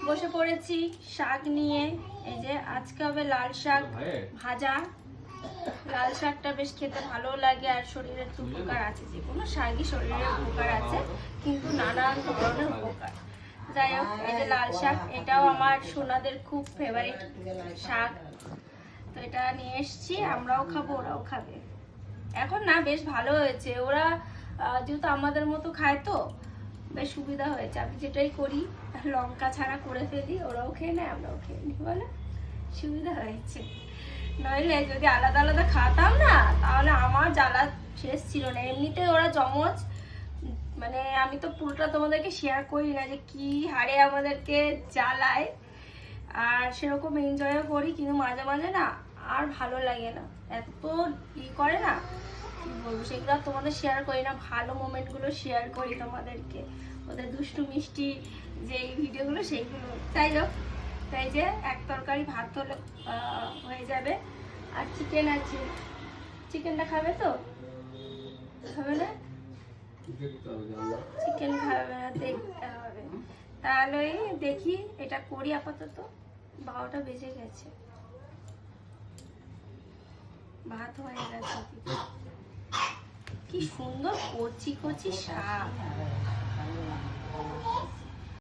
বসে পড়েছি শাক নিয়ে। এই যে আজকে হবে লাল শাক ভাজা। লাল শাকটা বেশ খেতে ভালো লাগে আর শরীরের একটু উপকার আছে। যে কোনো শাকই শরীরের উপকার আছে, কিন্তু নানান ধরনের উপকার। যাই হোক, এই যে লাল শাক, এটাও আমার সোনাদের খুব ফেভারিট শাক। তো এটা নিয়ে এসছি, আমরাও খাবো ওরাও খাবে। এখন না বেশ ভালো হয়েছে, ওরা যেহেতু আমাদের মতো খায় তো বেশ সুবিধা হয়েছে। আমি যেটাই করি লঙ্কা ছাড়া করে ফেলি, ওরাও খেয়ে নেয় আমরাও খেয়ে নিই বলে সুবিধা হয়েছে। নইলে যদি আলাদা আলাদা খাতাম না তাহলে আমার জ্বালা শেষ ছিল না। এমনিতে ওরা জমজ, মানে আমি তো পুরোটা তোমাদেরকে শেয়ার করি না যে কি হারে আমাদেরকে জ্বালায়, আর সেরকম এনজয়ও করি, কিন্তু মাঝে মাঝে না আর ভালো লাগে না, এত করে না কি বলবো, সেগুলো তোমাদের শেয়ার করি না। ভালো মোমেন্টগুলো শেয়ার করি তোমাদেরকে, ওদের দুষ্টু মিষ্টি যে ভিডিওগুলো সেইগুলো। যাই হোক, তাই যে এক তরকারি ভাত হলে হয়ে যাবে। আর চিকেন আছে, চিকেনটা খাবে তো? খাবে না? চিকেন খাবে না, দেখতে হবে। তাহলে দেখি এটা করি আপাতত। 12টা বেজে গেছে, ভাত হয়ে গেছে। কি সুন্দর কচি কচি শাক।